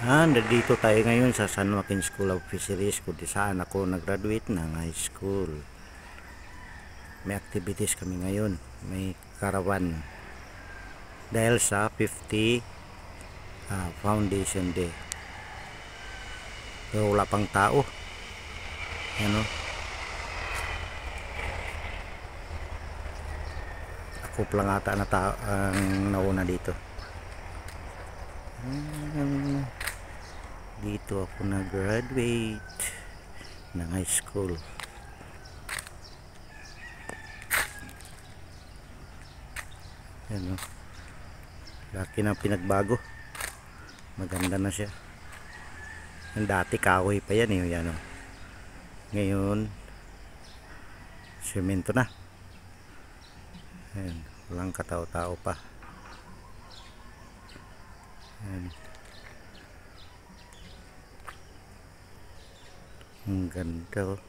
Nandito tayo ngayon sa San Joaquin School of Fisheries kung saan ako nag-graduate ng high school. May activities kami ngayon. May caravan. Dahil sa 50 Foundation Day. Pero wala pang tao. Ano? Ako lang ata na ang nauna dito. Dito ako nag-graduate ng high school. Yan o. Laki ng pinagbago. Maganda na siya. Yung dati kahoy pa yan eh. Yan o. Ngayon semento na. Yan. Walang katao-tao pa. Yan. Ang ganda oh.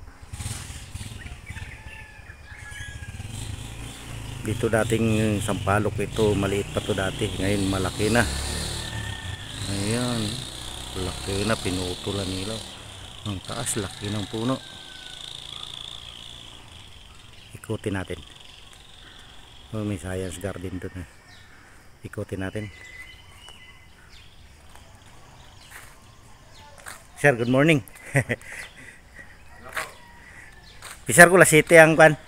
Dito dating sampalok ito, maliit pa to dati, ngayon malaki na. Ayan, laki na, pinutulan nila. Ang taas, laki ng puno. Ikutin natin. Oh, may science garden dun eh. Ikutin natin. Sir, good morning. Pisar ko la city ang kan.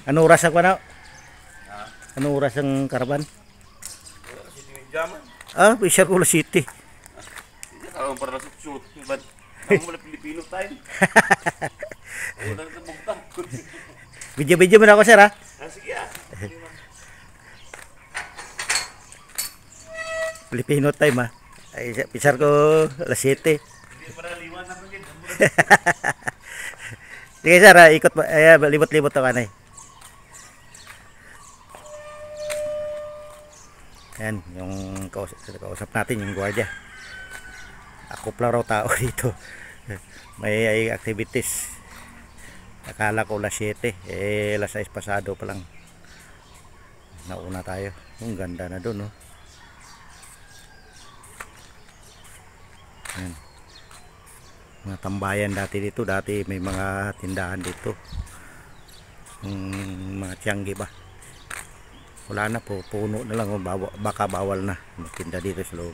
Ano oras ang ano? Ano oras ang karaban? Pisar ko la city. Kalau para sa shoot, but kamu wala Pilipino time. Wala na bugtang. Video-video mo na ako, sir ha? Sige ah. Filipino time ha. Ay, pisar ko la city. Para liwan na pagin. Sige sir, ikot libot-libot ako kanay. Yan, yung kausap natin, yung gwardiya. Ako pala raw tao dito. May activities. Akala ko las 7, las 6 pasado pa lang. Nauna tayo. Ang ganda na doon, no? Yan. Mga tambayan dati dito, dati may mga tindahan dito, mga tiyanggi ba, wala na po, puno na lang, baka bawal na magtinda dito sa loob.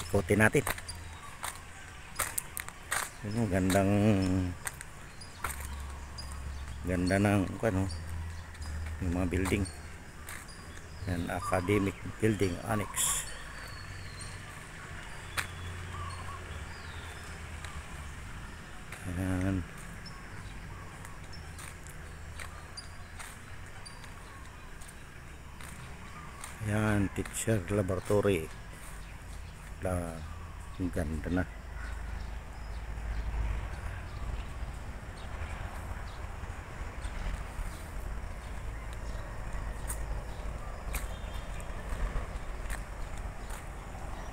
Ikutin natin. Gandang ganda ng ano, yung mga building yan, academic building annex. Ayan. Ayan, teacher laboratory. Ang ganda na.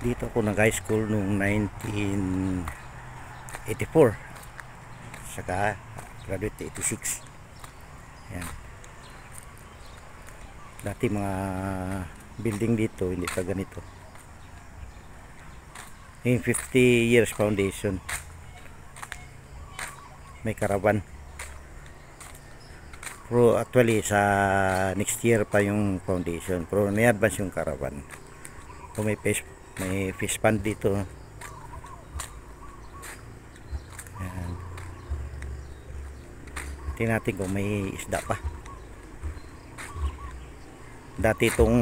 Dito ako nag-high school noong 1984. Saka graduate 86. Yan. Dati mga building dito hindi pa ganito. Yung 50 years foundation. May caravan. Pero actually sa next year pa yung foundation. Pero ni-advance yung caravan. So may fish pond dito. Tingnan natin kung may isda pa. Dati itong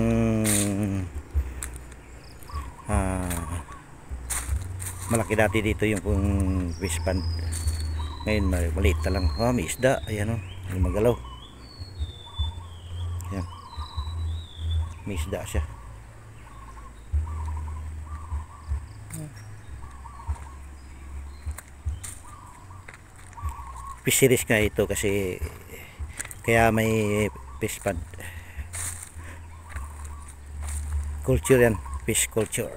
malaki dati dito yung fish pond. Ngayon maliit na lang. May isda. Ayan o. May magalaw. Ayan. May isda siya. Fisheries nga ito kasi kaya may fish pond. Culture yan, fish culture.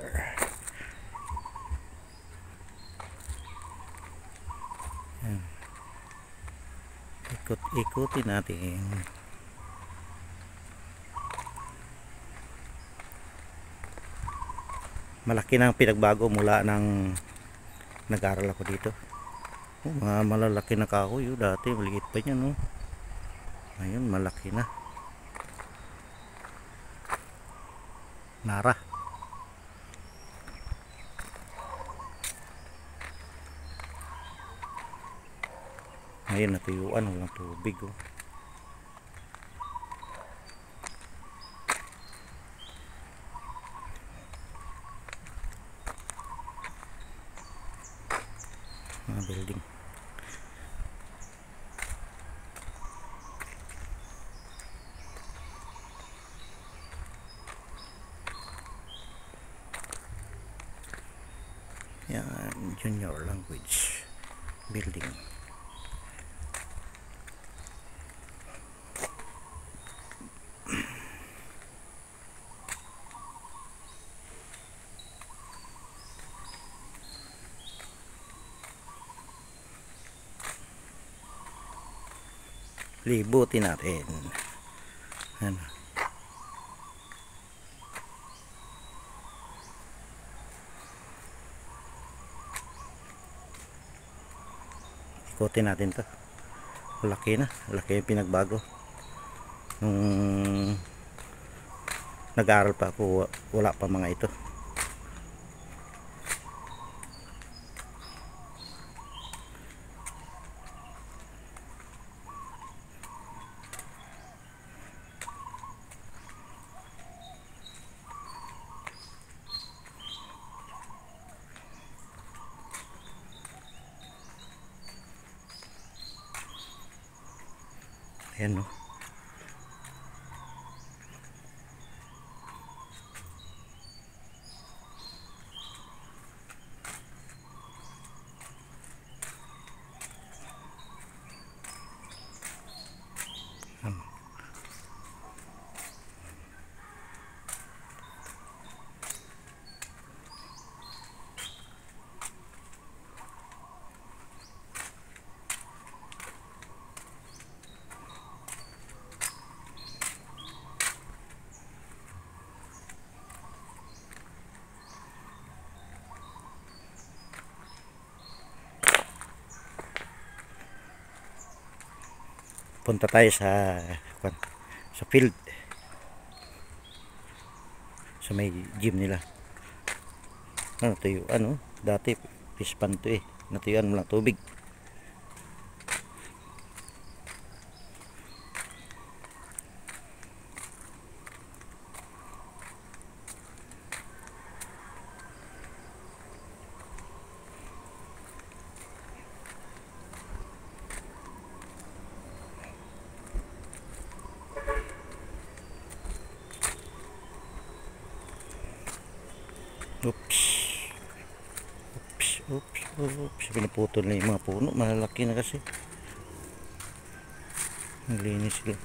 Ikot-ikutin natin. malaki na ang pinagbago mula nang nag-aral ako dito. Mga malalaki na kahoy, dati maliit pa yan, no? Ngayon malaki na. Nara. Ngayon natuyuan, walang tubig, oh. Mga building. Yan, junior language building. Libutin natin. Ano? Ikutin natin to. Laki na. Laki yung pinagbago. Nung nag-aaral pa ako, wala pa mga ito. Ayan, no? Punta tayo sa field, sa may gym nila. Ano tayo, ano dati fish pond to, natuyuan mo lang tubig. Oops. Pinaputol na yung mga puno. Malalaki na kasi. Naglinis sila.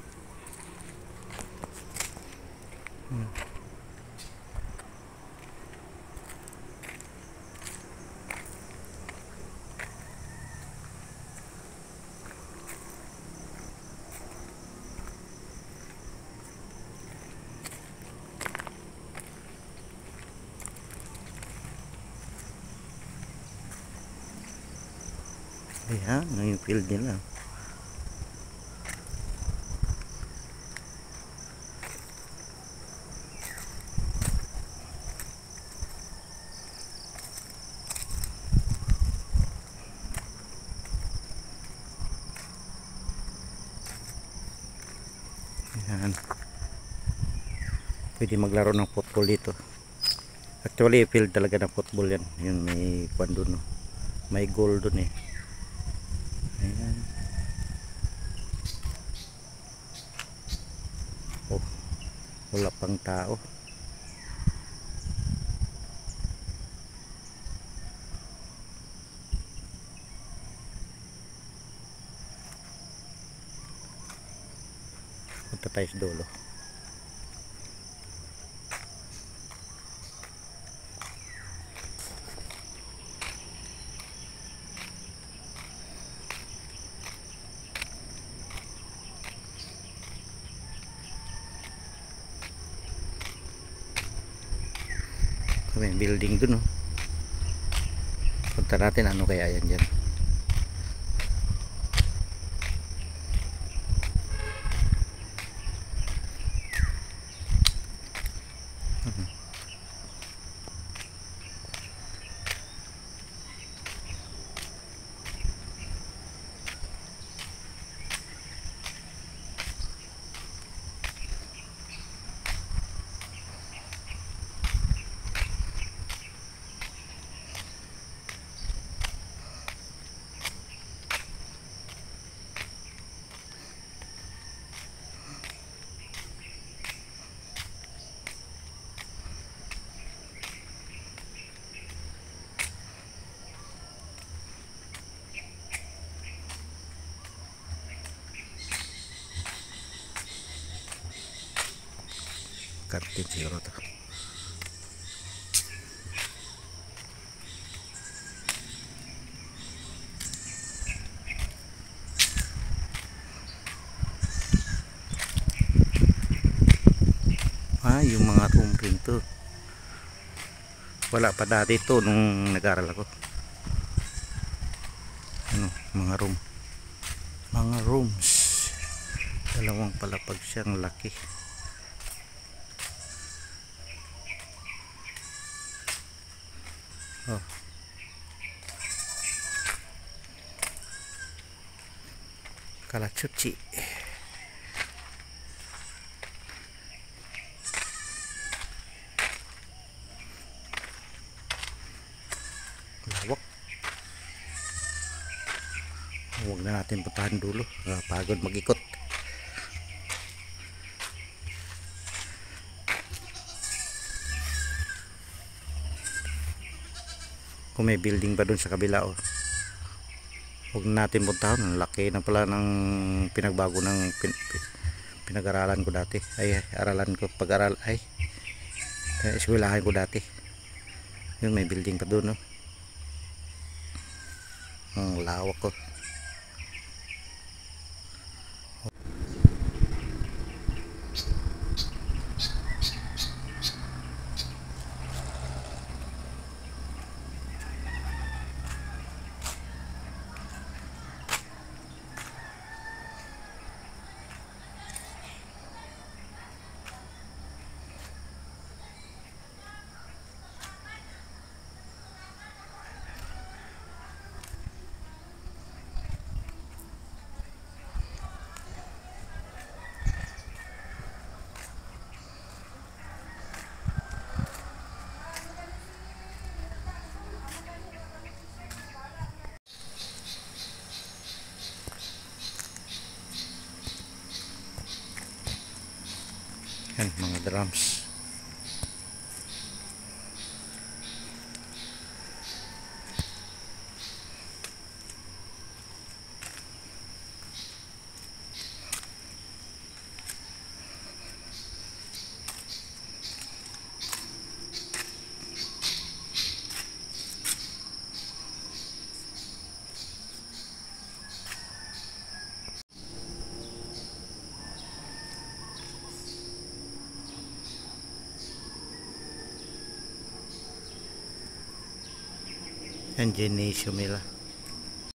Ayan, yung field nila. Ayan. Pwede maglaro ng football dito. Actually, field talaga ng football yan. Yun, may kwan dun, no? May goal dun, eh. Ayan. Oh, wala pang tao. Punta tayo sa dulo. may building dun, oh. Punta natin ano kaya yan dyan. Kartin siguro to. Yung mga room rin to. Wala pa dati to nung nag-aral ako. Ano, mga room. Mga rooms. Dalawang palapag siyang laki. Oh. Kalachuchi. Lawak. Huwag na natin puntahan dulo. Pagod mag-ikot. Kung may building pa dun sa kabila, oh. Huwag na natin puntahan. Ang laki na pala ng pinagbago ng pinag-aralan ko dati. Ay, aralan ko. Pag-aral, ay. Eskwelahan ko dati. Yun, may building pa dun, oh. Ang lawak ko. Yan, mga drums. Yan, gymnasium nila.